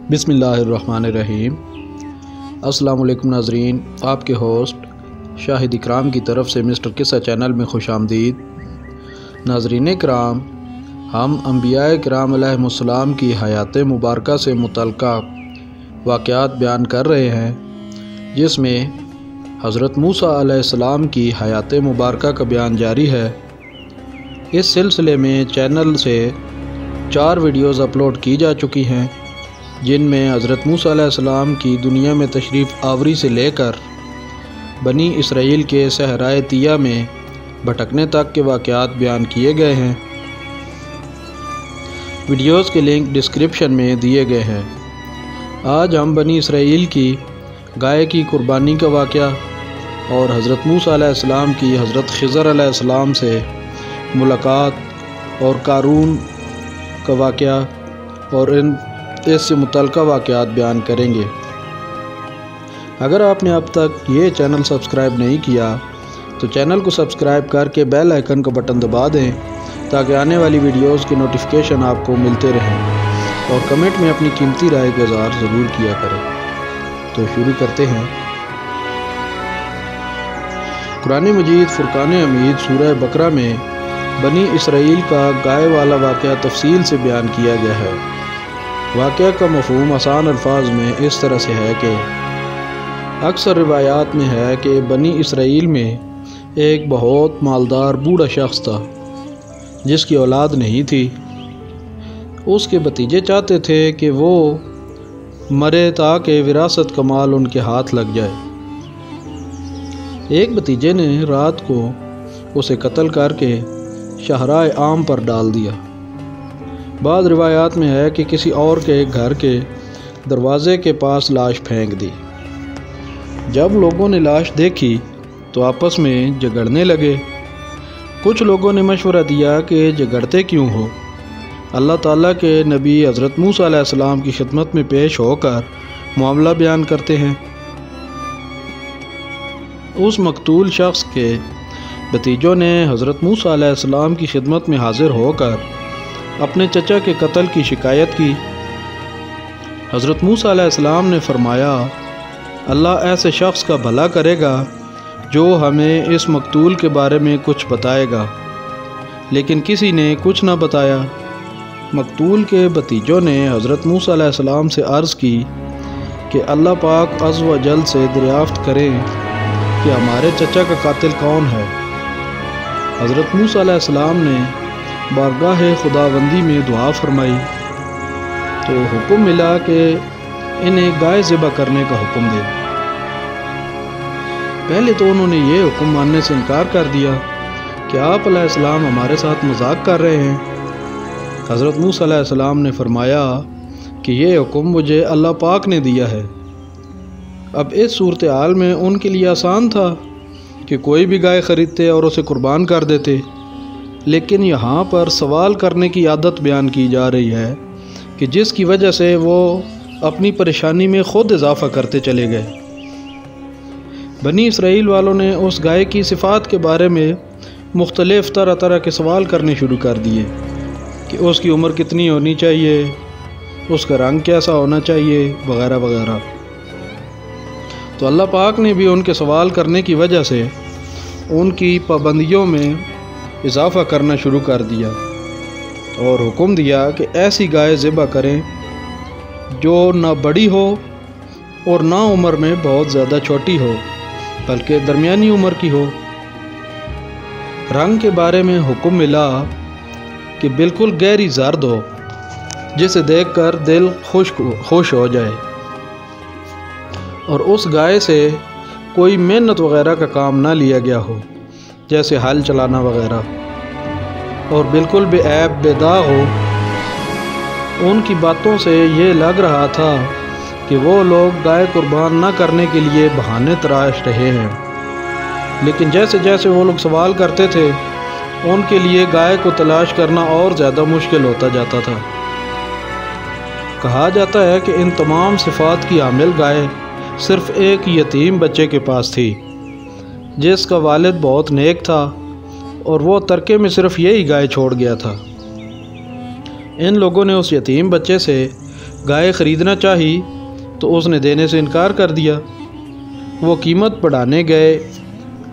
بسم اللہ الرحمن الرحیم۔ السلام علیکم ناظرین، آپ کے ہوسٹ شاہد اکرام کی طرف سے مسٹر قصہ چینل میں خوش آمدید۔ ناظرین کرام، ہم انبیاء کرام علیہم السلام کی حیات مبارکہ سے متعلقہ واقعات بیان کر رہے ہیں، جس میں حضرت موسیٰ علیہ السلام کی حیات مبارکہ کا بیان جاری ہے۔ اس سلسلے میں چینل سے 4 ویڈیوز اپلوڈ کی جا چکی ہیں، جن میں حضرت موسیٰ علیہ السلام کی دنیا میں تشریف آوری سے لے کر بنی اسرائیل کے صحرائے طیہ میں بھٹکنے تک کے واقعات بیان کیے گئے ہیں۔ ویڈیوز کے لنک ڈسکرپشن میں دیے گئے ہیں۔ آج ہم بنی اسرائیل کی گائے کی قربانی کا واقعہ اور حضرت موسیٰ علیہ السلام کی حضرت خضر علیہ السلام سے ملاقات اور قارون کا واقعہ اور اس سے متعلقہ واقعات بیان کریں گے۔ اگر آپ نے اب تک یہ چینل سبسکرائب نہیں کیا تو چینل کو سبسکرائب کر کے بیل آئیکن کا بٹن دبا دیں تاکہ آنے والی ویڈیوز کے نوٹیفیکیشن آپ کو ملتے رہیں، اور کمنٹ میں اپنی قیمتی رائے کا اظہار ضرور کیا کریں۔ تو شروع کرتے ہیں۔ قرآن مجید فرقان حمید سورہ بقرہ میں بنی اسرائیل کا گائے والا واقعہ تفصیل سے بیان کیا گیا ہے۔ واقعہ کا مفہوم آسان الفاظ میں اس طرح سے ہے کہ اکثر روایات میں ہے کہ بنی اسرائیل میں ایک بہت مالدار بوڑھا شخص تھا جس کی اولاد نہیں تھی۔ اس کے بھتیجے چاہتے تھے کہ وہ مرے تاکہ وراثت کا مال ان کے ہاتھ لگ جائے۔ ایک بھتیجے نے رات کو اسے قتل کر کے شاہراہ عام پر ڈال دیا۔ بعض روایات میں ہے کہ کسی اور کے گھر کے دروازے کے پاس لاش پھینک دی۔ جب لوگوں نے لاش دیکھی تو آپس میں جھگڑنے لگے۔ کچھ لوگوں نے مشورہ دیا کہ جھگڑتے کیوں ہو، اللہ تعالیٰ کے نبی حضرت موسیٰ علیہ السلام کی خدمت میں پیش ہو کر معاملہ بیان کرتے ہیں۔ اس مقتول شخص کے بھتیجوں نے حضرت موسیٰ علیہ السلام کی خدمت میں حاضر ہو کر اپنے چچا کے قتل کی شکایت کی۔ حضرت موسیٰ علیہ السلام نے فرمایا، اللہ ایسے شخص کا بھلا کرے گا جو ہمیں اس مقتول کے بارے میں کچھ بتائے گا، لیکن کسی نے کچھ نہ بتایا۔ مقتول کے بھتیجوں نے حضرت موسیٰ علیہ السلام سے عرض کی کہ اللہ پاک عز و جل سے دریافت کریں کہ ہمارے چچا کا قاتل کون ہے۔ حضرت موسیٰ علیہ السلام نے بارگاہ خداوندی میں دعا فرمائی تو حکم ملا کہ انہیں گائے ذبح کرنے کا حکم دے۔ پہلے تو انہوں نے یہ حکم ماننے سے انکار کر دیا کہ آپ علیہ السلام ہمارے ساتھ مذاق کر رہے ہیں۔ حضرت موسیٰ علیہ السلام نے فرمایا کہ یہ حکم مجھے اللہ پاک نے دیا ہے۔ اب اس صورتحال میں ان کے لیے آسان تھا کہ کوئی بھی گائے خریدتے اور اسے قربان کر دیتے، لیکن یہاں پر سوال کرنے کی عادت بیان کی جا رہی ہے کہ جس کی وجہ سے وہ اپنی پریشانی میں خود اضافہ کرتے چلے گئے۔ بنی اسرائیل والوں نے اس گائے کی صفات کے بارے میں مختلف طرح کے سوال کرنے شروع کر دیے کہ اس کی عمر کتنی ہونی چاہیے، اس کا رنگ کیسا ہونا چاہیے، وغیرہ وغیرہ۔ تو اللہ پاک نے بھی ان کے سوال کرنے کی وجہ سے ان کی پابندیوں میں اضافہ کرنا شروع کر دیا اور حکم دیا کہ ایسی گائے ذبح کریں جو نہ بڑی ہو اور نہ عمر میں بہت زیادہ چھوٹی ہو، بلکہ درمیانی عمر کی ہو۔ رنگ کے بارے میں حکم ملا کہ بالکل گہری زرد ہو جسے دیکھ کر دل خوش ہو جائے، اور اس گائے سے کوئی محنت وغیرہ کا کام نہ لیا گیا ہو، جیسے ہل چلانا وغیرہ، اور بالکل بے عیب بے داغ ہو۔ ان کی باتوں سے یہ لگ رہا تھا کہ وہ لوگ گائے قربان نہ کرنے کے لیے بہانے تراش رہے ہیں، لیکن جیسے جیسے وہ لوگ سوال کرتے تھے ان کے لیے گائے کو تلاش کرنا اور زیادہ مشکل ہوتا جاتا تھا۔ کہا جاتا ہے کہ ان تمام صفات کی حامل گائے صرف ایک یتیم بچے کے پاس تھی جس کا والد بہت نیک تھا، اور وہ ترکے میں صرف یہی گائے چھوڑ گیا تھا۔ ان لوگوں نے اس یتیم بچے سے گائے خریدنا چاہی تو اس نے دینے سے انکار کر دیا۔ وہ قیمت بڑھانے گئے،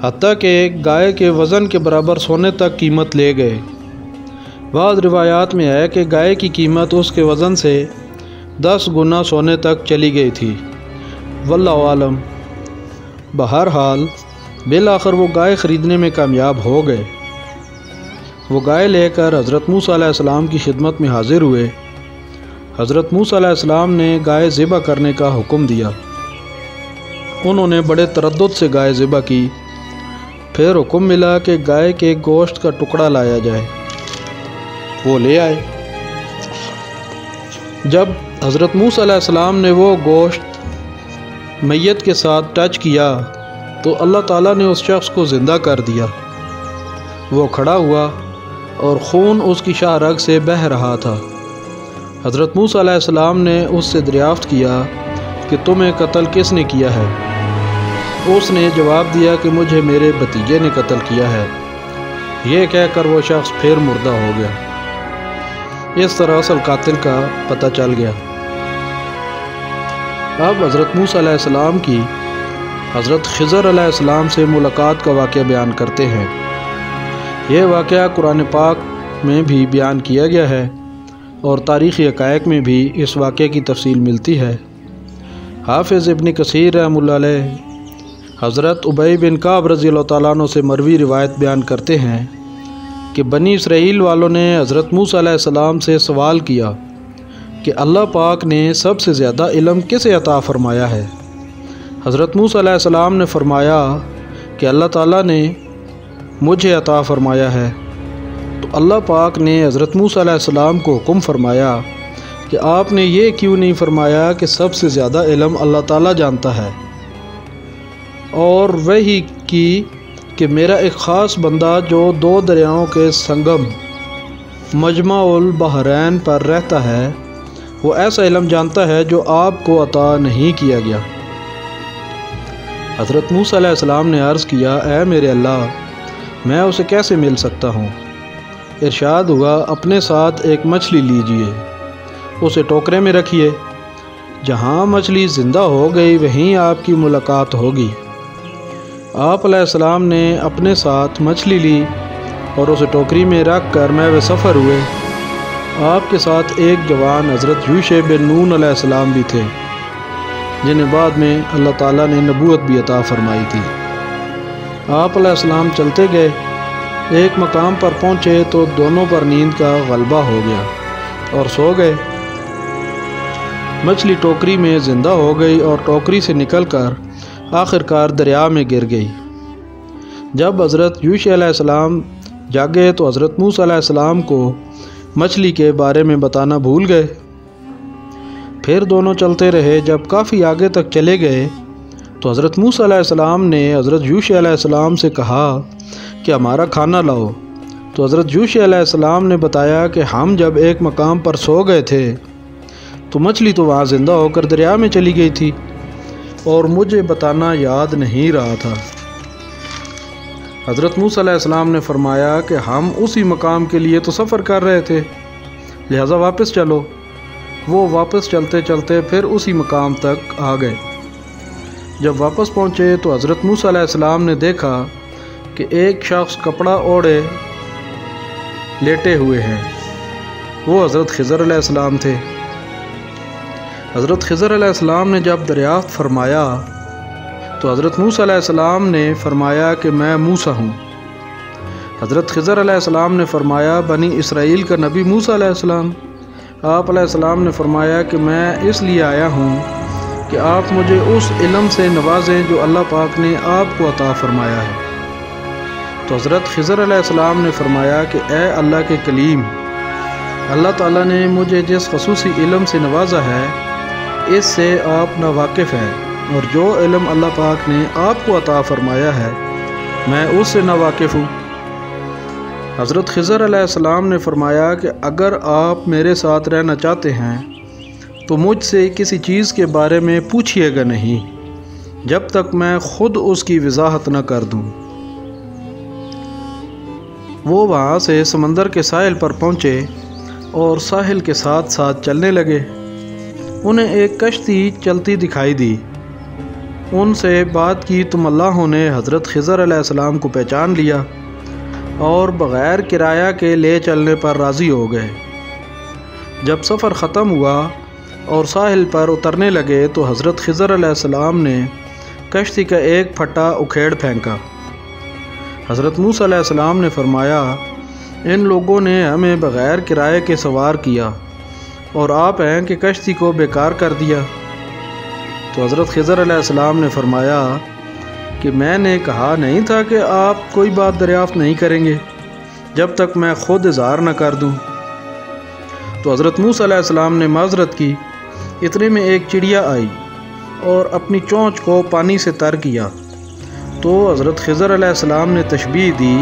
حتیٰ کہ گائے کے وزن کے برابر سونے تک قیمت لے گئے۔ بعض روایات میں ہے کہ گائے کی قیمت اس کے وزن سے 10 گنا سونے تک چلی گئی تھی۔ واللہ عالم۔ بہرحال بالآخر وہ گائے خریدنے میں کامیاب ہو گئے۔ وہ گائے لے کر حضرت موسیٰ علیہ السلام کی خدمت میں حاضر ہوئے۔ حضرت موسیٰ علیہ السلام نے گائے ذبح کرنے کا حکم دیا۔ انہوں نے بڑے تردد سے گائے ذبح کی۔ پھر حکم ملا کہ گائے کے گوشت کا ٹکڑا لایا جائے۔ وہ لے آئے۔ جب حضرت موسیٰ علیہ السلام نے وہ گوشت میت کے ساتھ ٹچ کیا تو اللہ تعالیٰ نے اس شخص کو زندہ کر دیا۔ وہ کھڑا ہوا اور خون اس کی شاہ رگ سے بہہ رہا تھا۔ حضرت موسیٰ علیہ السلام نے اس سے دریافت کیا کہ تمہیں قتل کس نے کیا ہے؟ اس نے جواب دیا کہ مجھے میرے بھتیجے نے قتل کیا ہے۔ یہ کہہ کر وہ شخص پھر مردہ ہو گیا۔ اس طرح اصل قاتل کا پتہ چل گیا۔ اب حضرت موسیٰ علیہ السلام کی حضرت خضر علیہ السلام سے ملاقات کا واقعہ بیان کرتے ہیں۔ یہ واقعہ قرآن پاک میں بھی بیان کیا گیا ہے اور تاریخی حقائق میں بھی اس واقعے کی تفصیل ملتی ہے۔ حافظ ابن کثیر رحمہ اللہ علیہ حضرت ابی بن کعب رضی اللہ تعالیٰ عنہ سے مروی روایت بیان کرتے ہیں کہ بنی اسرائیل والوں نے حضرت موسیٰ علیہ السلام سے سوال کیا کہ اللہ پاک نے سب سے زیادہ علم کسے عطا فرمایا ہے؟ حضرت موسیٰ علیہ السلام نے فرمایا کہ اللہ تعالیٰ نے مجھے عطا فرمایا ہے۔ تو اللہ پاک نے حضرت موسیٰ علیہ السلام کو حکم فرمایا کہ آپ نے یہ کیوں نہیں فرمایا کہ سب سے زیادہ علم اللہ تعالیٰ جانتا ہے، اور وہی کی کہ میرا ایک خاص بندہ جو 2 دریاؤں کے سنگم مجمع البحرین پر رہتا ہے وہ ایسا علم جانتا ہے جو آپ کو عطا نہیں کیا گیا۔ حضرت موسیٰ علیہ السلام نے عرض کیا، اے میرے اللہ، میں اسے کیسے مل سکتا ہوں؟ ارشاد ہوا، اپنے ساتھ ایک مچھلی لیجئے، اسے ٹوکرے میں رکھیے، جہاں مچھلی زندہ ہو گئی وہیں آپ کی ملاقات ہوگی۔ آپ علیہ السلام نے اپنے ساتھ مچھلی لی اور اسے ٹوکری میں رکھ کر محو سفر ہوئے۔ آپ کے ساتھ ایک جوان حضرت یوشع بن نون علیہ السلام بھی تھے، جنہیں بعد میں اللہ تعالیٰ نے نبوت بھی عطا فرمائی تھی۔ آپ علیہ السلام چلتے گئے، ایک مقام پر پہنچے تو دونوں پر نیند کا غلبہ ہو گیا اور سو گئے۔ مچھلی ٹوکری میں زندہ ہو گئی اور ٹوکری سے نکل کر آخر کار دریا میں گر گئی۔ جب حضرت یوشع علیہ السلام جاگے تو حضرت موسیٰ علیہ السلام کو مچھلی کے بارے میں بتانا بھول گئے۔ پھر دونوں چلتے رہے۔ جب کافی آگے تک چلے گئے تو حضرت موسیٰ علیہ السلام نے حضرت یوشع علیہ السلام سے کہا کہ ہمارا کھانا لاؤ۔ تو حضرت یوشع علیہ السلام نے بتایا کہ ہم جب ایک مقام پر سو گئے تھے تو مچھلی تو وہاں زندہ ہو کر دریا میں چلی گئی تھی اور مجھے بتانا یاد نہیں رہا تھا۔ حضرت موسیٰ علیہ السلام نے فرمایا کہ ہم اسی مقام کے لیے تو سفر کر رہے تھے، لہٰذا واپس چلو۔ وہ واپس چلتے چلتے پھر اسی مقام تک آ گئے۔ جب واپس پہنچے تو حضرت موسیٰ علیہ السلام نے دیکھا کہ ایک شخص کپڑا اوڑھے لیٹے ہوئے ہیں۔ وہ حضرت خضر علیہ السلام تھے۔ حضرت خضر علیہ السلام نے جب دریافت فرمایا تو حضرت موسیٰ علیہ السلام نے فرمایا کہ میں موسیٰ ہوں۔ حضرت خضر علیہ السلام نے فرمایا، بنی اسرائیل کا نبی موسیٰ علیہ السلام؟ آپ علیہ السلام نے فرمایا کہ میں اس لیے آیا ہوں کہ آپ مجھے اس علم سے نوازیں جو اللہ پاک نے آپ کو عطا فرمایا ہے۔ تو حضرت خضر علیہ السلام نے فرمایا کہ اے اللہ کے کلیم، اللہ تعالیٰ نے مجھے جس خصوصی علم سے نوازا ہے اس سے آپ ناواقف ہیں، اور جو علم اللہ پاک نے آپ کو عطا فرمایا ہے میں اس سے ناواقف ہوں۔ حضرت خضر علیہ السلام نے فرمایا کہ اگر آپ میرے ساتھ رہنا چاہتے ہیں تو مجھ سے کسی چیز کے بارے میں پوچھیے گا نہیں جب تک میں خود اس کی وضاحت نہ کر دوں۔ وہ وہاں سے سمندر کے ساحل پر پہنچے اور ساحل کے ساتھ ساتھ چلنے لگے۔ انہیں ایک کشتی چلتی دکھائی دی۔ ان سے بات کی تو ملاحوں نے حضرت خضر علیہ السلام کو پہچان لیا اور بغیر کرایہ کے لے چلنے پر راضی ہو گئے۔ جب سفر ختم ہوا اور ساحل پر اترنے لگے تو حضرت خضر علیہ السلام نے کشتی کا ایک پھٹا اکھیڑ پھینکا۔ حضرت موسیٰ علیہ السلام نے فرمایا، ان لوگوں نے ہمیں بغیر کرائے کے سوار کیا اور آپ ہیں کہ کشتی کو بیکار کر دیا۔ تو حضرت خضر علیہ السلام نے فرمایا کہ میں نے کہا نہیں تھا کہ آپ کوئی بات دریافت نہیں کریں گے جب تک میں خود اظہار نہ کر دوں۔ تو حضرت موسیٰ علیہ السلام نے معذرت کی۔ اتنے میں ایک چڑیا آئی اور اپنی چونچ کو پانی سے تر کیا تو حضرت خضر علیہ السلام نے تشبیہ دی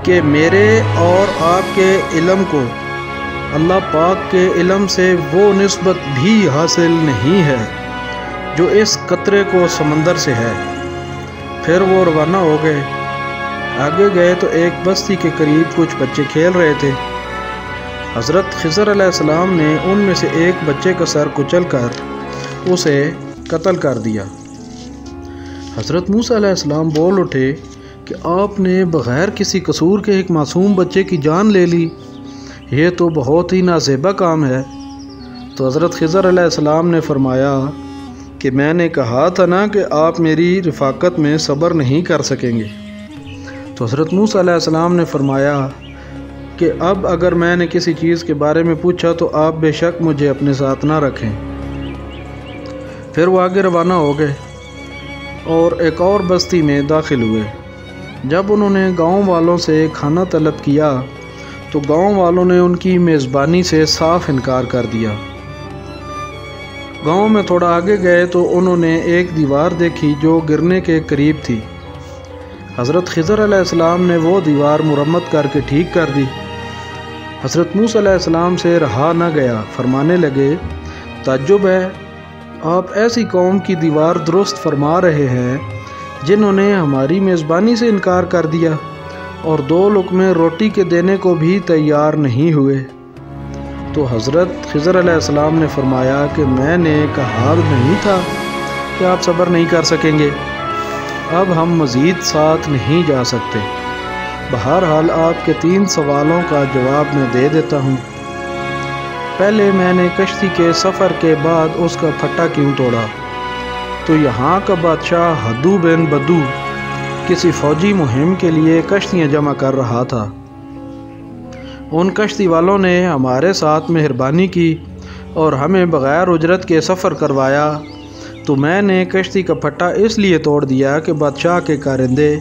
کہ میرے اور آپ کے علم کو اللہ پاک کے علم سے وہ نسبت بھی حاصل نہیں ہے جو اس قطرے کو سمندر سے ہے۔ پھر وہ روانہ ہو گئے۔ آگے گئے تو ایک بستی کے قریب کچھ بچے کھیل رہے تھے۔ حضرت خضر علیہ السلام نے ان میں سے ایک بچے کا سر کچل کر اسے قتل کر دیا۔ حضرت موسیٰ علیہ السلام بول اٹھے کہ آپ نے بغیر کسی قصور کے ایک معصوم بچے کی جان لے لی، یہ تو بہت ہی نازیبہ کام ہے۔ تو حضرت خضر علیہ السلام نے فرمایا کہ میں نے کہا تھا نا کہ آپ میری رفاقت میں صبر نہیں کر سکیں گے۔ تو حضرت موسیٰ علیہ السلام نے فرمایا کہ اب اگر میں نے کسی چیز کے بارے میں پوچھا تو آپ بے شک مجھے اپنے ساتھ نہ رکھیں۔ پھر وہ آگے روانہ ہو گئے اور ایک اور بستی میں داخل ہوئے۔ جب انہوں نے گاؤں والوں سے کھانا طلب کیا تو گاؤں والوں نے ان کی میزبانی سے صاف انکار کر دیا۔ گاؤں میں تھوڑا آگے گئے تو انہوں نے ایک دیوار دیکھی جو گرنے کے قریب تھی۔ حضرت خضر علیہ السلام نے وہ دیوار مرمت کر کے ٹھیک کر دی۔ حضرت موسیٰ علیہ السلام سے رہا نہ گیا، فرمانے لگے، تعجب ہے، آپ ایسی قوم کی دیوار درست فرما رہے ہیں جنہوں نے ہماری میزبانی سے انکار کر دیا اور 2 لقمے روٹی کے دینے کو بھی تیار نہیں ہوئے۔ تو حضرت خضر علیہ السلام نے فرمایا کہ میں نے کہا نہیں تھا کہ آپ صبر نہیں کر سکیں گے، اب ہم مزید ساتھ نہیں جا سکتے۔ بہرحال آپ کے 3 سوالوں کا جواب میں دے دیتا ہوں۔ پہلے میں نے کشتی کے سفر کے بعد اس کا پھٹا کیوں توڑا؟ تو یہاں کا بادشاہ ہدو بن بدو کسی فوجی مہم کے لیے کشتیاں جمع کر رہا تھا۔ ان کشتی والوں نے ہمارے ساتھ مہربانی کی اور ہمیں بغیر اجرت کے سفر کروایا، تو میں نے کشتی کا پھٹا اس لیے توڑ دیا کہ بادشاہ کے کارندے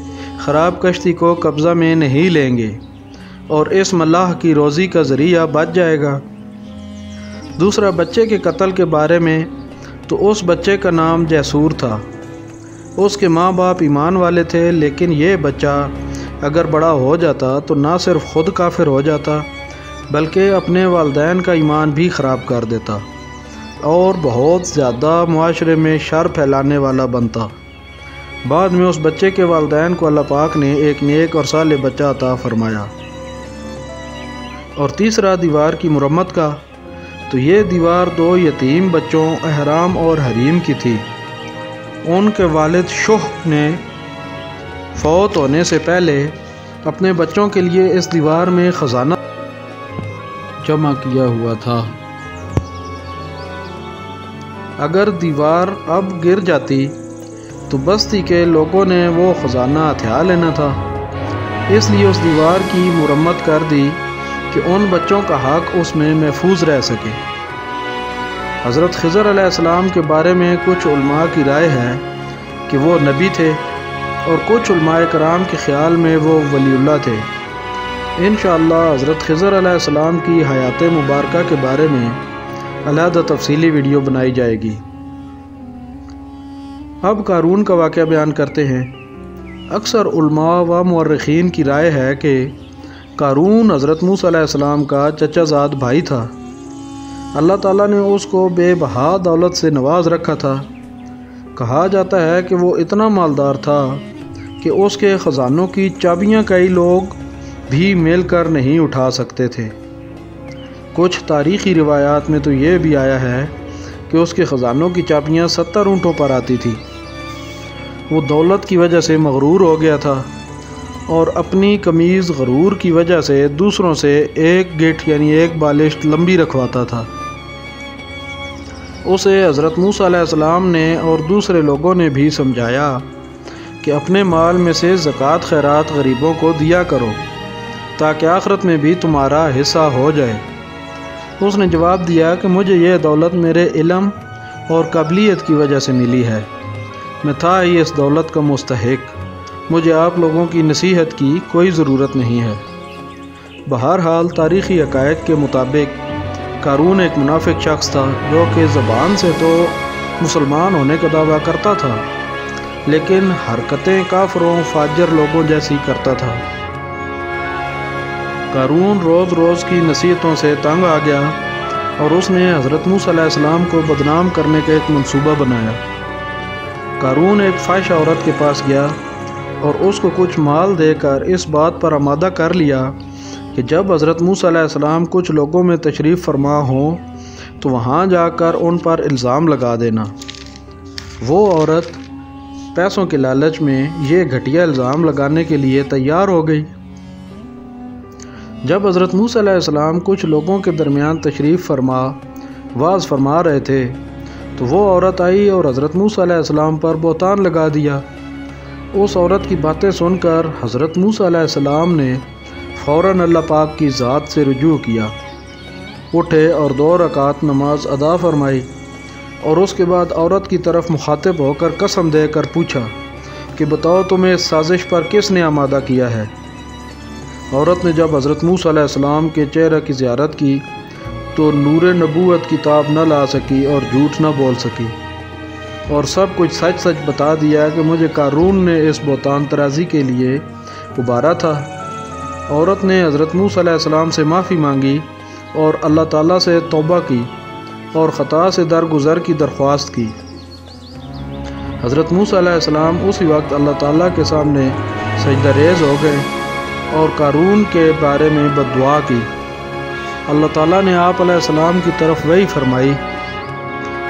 خراب کشتی کو قبضہ میں نہیں لیں گے اور اس ملاح کی روزی کا ذریعہ بچ جائے گا۔ دوسرا، بچے کے قتل کے بارے میں، تو اس بچے کا نام جیسور تھا۔ اس کے ماں باپ ایمان والے تھے، لیکن یہ بچہ اگر بڑا ہو جاتا تو نہ صرف خود کافر ہو جاتا بلکہ اپنے والدین کا ایمان بھی خراب کر دیتا اور بہت زیادہ معاشرے میں شر پھیلانے والا بنتا۔ بعد میں اس بچے کے والدین کو اللہ پاک نے ایک نیک اور صالح بچہ عطا فرمایا۔ اور تیسرا، دیوار کی مرمت کا، تو یہ دیوار 2 یتیم بچوں احرام اور حریم کی تھی۔ ان کے والد شح نے فوت ہونے سے پہلے اپنے بچوں کے لیے اس دیوار میں خزانہ جمع کیا ہوا تھا۔ اگر دیوار اب گر جاتی تو بستی کے لوگوں نے وہ خزانہ ہتھیا لینا تھا، اس لیے اس دیوار کی مرمت کر دی کہ ان بچوں کا حق اس میں محفوظ رہ سکے۔ حضرت خضر علیہ السلام کے بارے میں کچھ علماء کی رائے ہے کہ وہ نبی تھے اور کچھ علماء کرام کے خیال میں وہ ولی اللہ تھے۔ انشاءاللہ حضرت خضر علیہ السلام کی حیات مبارکہ کے بارے میں علیحدہ تفصیلی ویڈیو بنائی جائے گی۔ اب قارون کا واقعہ بیان کرتے ہیں۔ اکثر علماء و مورخین کی رائے ہے کہ قارون حضرت موسیٰ علیہ السلام کا چچا زاد بھائی تھا۔ اللہ تعالیٰ نے اس کو بے بہا دولت سے نواز رکھا تھا۔ کہا جاتا ہے کہ وہ اتنا مالدار تھا کہ اس کے خزانوں کی چابیاں کئی لوگ بھی مل کر نہیں اٹھا سکتے تھے۔ کچھ تاریخی روایات میں تو یہ بھی آیا ہے کہ اس کے خزانوں کی چابیاں 70 اونٹوں پر آتی تھی۔ وہ دولت کی وجہ سے مغرور ہو گیا تھا اور اپنی قمیض غرور کی وجہ سے دوسروں سے ایک گٹھ یعنی ایک بالشت لمبی رکھواتا تھا۔ اسے حضرت موسیٰ علیہ السلام نے اور دوسرے لوگوں نے بھی سمجھایا کہ اپنے مال میں سے زکوٰۃ خیرات غریبوں کو دیا کرو تاکہ آخرت میں بھی تمہارا حصہ ہو جائے۔ اس نے جواب دیا کہ مجھے یہ دولت میرے علم اور قابلیت کی وجہ سے ملی ہے، میں تھا ہی اس دولت کا مستحق، مجھے آپ لوگوں کی نصیحت کی کوئی ضرورت نہیں ہے۔ بہرحال تاریخی حقائق کے مطابق قارون ایک منافق شخص تھا جو کہ زبان سے تو مسلمان ہونے کا دعویٰ کرتا تھا لیکن حرکتیں کافروں فاجر لوگوں جیسی کرتا تھا۔ قارون روز روز کی نصیحتوں سے تنگ آ گیا اور اس نے حضرت موسیٰ علیہ السلام کو بدنام کرنے کا ایک منصوبہ بنایا۔ قارون ایک فاحش عورت کے پاس گیا اور اس کو کچھ مال دے کر اس بات پر آمادہ کر لیا کہ جب حضرت موسیٰ علیہ السلام کچھ لوگوں میں تشریف فرما ہوں تو وہاں جا کر ان پر الزام لگا دینا۔ وہ عورت پیسوں کے لالچ میں یہ گھٹیا الزام لگانے کے لیے تیار ہو گئی۔ جب حضرت موسیٰ علیہ السلام کچھ لوگوں کے درمیان تشریف فرما واعظ فرما رہے تھے تو وہ عورت آئی اور حضرت موسیٰ علیہ السلام پر بہتان لگا دیا۔ اس عورت کی باتیں سن کر حضرت موسیٰ علیہ السلام نے فوراً اللہ پاک کی ذات سے رجوع کیا، اٹھے اور 2 رکعت نماز ادا فرمائی اور اس کے بعد عورت کی طرف مخاطب ہو کر قسم دے کر پوچھا کہ بتاؤ تمہیں اس سازش پر کس نے آمادہ کیا ہے؟ عورت نے جب حضرت موسیٰ علیہ السلام کے چہرہ کی زیارت کی تو نور نبوت کی تاب نہ لا سکی اور جھوٹ نہ بول سکی اور سب کچھ سچ سچ بتا دیا کہ مجھے قارون نے اس بہتان ترازی کے لیے ابھارا تھا۔ عورت نے حضرت موسیٰ علیہ السلام سے معافی مانگی اور اللہ تعالیٰ سے توبہ کی اور خطا سے درگزر کی درخواست کی۔ حضرت موسیٰ علیہ السلام اسی وقت اللہ تعالیٰ کے سامنے سجدہ ریز ہو گئے اور قارون کے بارے میں بد دعا کی۔ اللہ تعالیٰ نے آپ علیہ السلام کی طرف وحی فرمائی،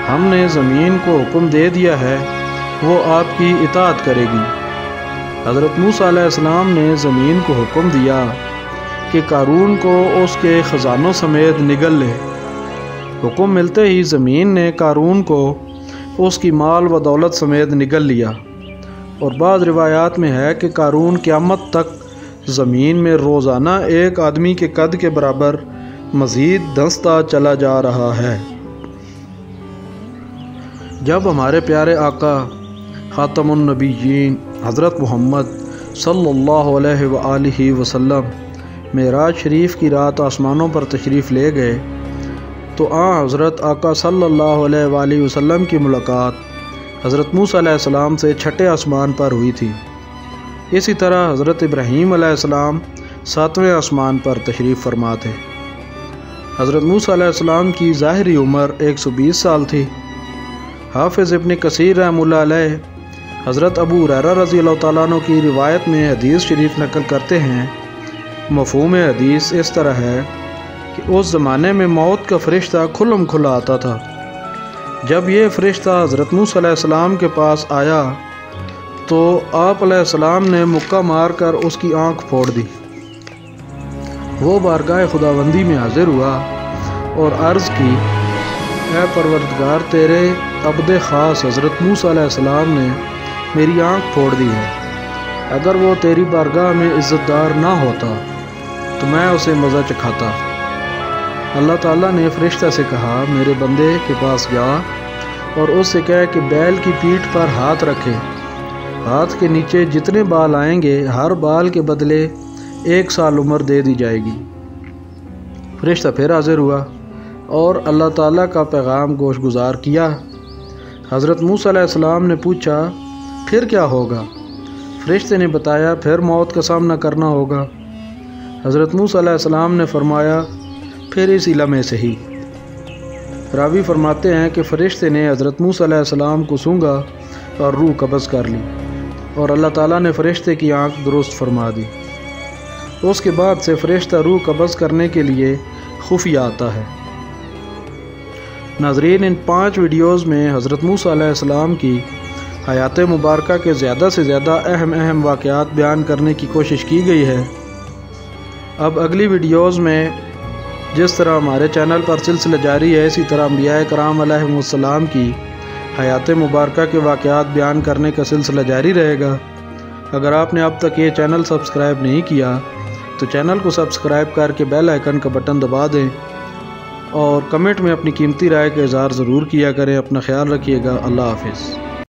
ہم نے زمین کو حکم دے دیا ہے وہ آپ کی اطاعت کرے گی۔ حضرت موسیٰ علیہ السلام نے زمین کو حکم دیا کہ قارون کو اس کے خزانوں سمیت نگل لے۔ حکم ملتے ہی زمین نے قارون کو اس کی مال و دولت سمیت نگل لیا، اور بعض روایات میں ہے کہ قارون قیامت تک زمین میں روزانہ ایک آدمی کے قد کے برابر مزید دھنستا چلا جا رہا ہے۔ جب ہمارے پیارے آقا خاتم النبیین حضرت محمد صلی اللہ علیہ وآلہ وسلم معراج شریف کی رات آسمانوں پر تشریف لے گئے تو حضرت آقا صلی اللہ علیہ وآلہ وسلم کی ملاقات حضرت موسیٰ علیہ السلام سے 6 آسمان پر ہوئی تھی۔ اسی طرح حضرت ابراہیم علیہ السلام 7ویں آسمان پر تشریف فرما تھے۔ حضرت موسیٰ علیہ السلام کی ظاہری عمر 120 سال تھی۔ حافظ ابن کثیر رحمہ اللہ علیہ حضرت ابو ہریرہ رضی اللہ تعالیٰ عنہ کی روایت میں حدیث شریف نقل کرتے ہیں۔ مفہوم حدیث اس طرح ہے کہ اس زمانے میں موت کا فرشتہ کھلم کھلا آتا تھا۔ جب یہ فرشتہ حضرت موسیٰ علیہ السلام کے پاس آیا تو آپ علیہ السلام نے مکہ مار کر اس کی آنکھ پھوڑ دی۔ وہ بارگاہ خداوندی میں حاضر ہوا اور عرض کی، اے پروردگار، تیرے عبد خاص حضرت موسیٰ علیہ السلام نے میری آنکھ پھوڑ دی ہے، اگر وہ تیری بارگاہ میں عزت دار نہ ہوتا تو میں اسے مزہ چکھاتا۔ اللہ تعالیٰ نے فرشتہ سے کہا، میرے بندے کے پاس جا اور اس سے کہے کہ بیل کی پیٹھ پر ہاتھ رکھے، ہاتھ کے نیچے جتنے بال آئیں گے ہر بال کے بدلے 1 سال عمر دے دی جائے گی۔ فرشتہ پھر حاضر ہوا اور اللہ تعالیٰ کا پیغام گوش گزار کیا۔ حضرت موسیٰ علیہ السلام نے پوچھا، پھر کیا ہوگا؟ فرشتے نے بتایا، پھر موت کا سامنا کرنا ہوگا۔ حضرت موسیٰ علیہ السلام نے فرمایا، پھر اسی لمحے سے ہی۔ راوی فرماتے ہیں کہ فرشتے نے حضرت موسیٰ علیہ السلام کو سونگھا اور روح قبض کر لی، اور اللہ تعالیٰ نے فرشتے کی آنکھ درست فرما دی۔ اس کے بعد سے فرشتہ روح قبض کرنے کے لیے خفیہ آتا ہے۔ ناظرین، ان 5 ویڈیوز میں حضرت موسیٰ علیہ السلام کی حیات مبارکہ کے زیادہ سے زیادہ اہم واقعات بیان کرنے کی کوشش کی گئی ہے۔ اب اگلی ویڈیوز میں جس طرح ہمارے چینل پر سلسلہ جاری ہے، اسی طرح انبیاء کرام علیہ السلام کی حیات مبارکہ کے واقعات بیان کرنے کا سلسلہ جاری رہے گا۔ اگر آپ نے اب تک یہ چینل سبسکرائب نہیں کیا تو چینل کو سبسکرائب کر کے بیل آئیکن کا بٹن دبا دیں اور کمنٹ میں اپنی قیمتی رائے کا اظہار ضرور کیا کریں۔ اپنا خیال رکھیے گا۔ اللہ حافظ۔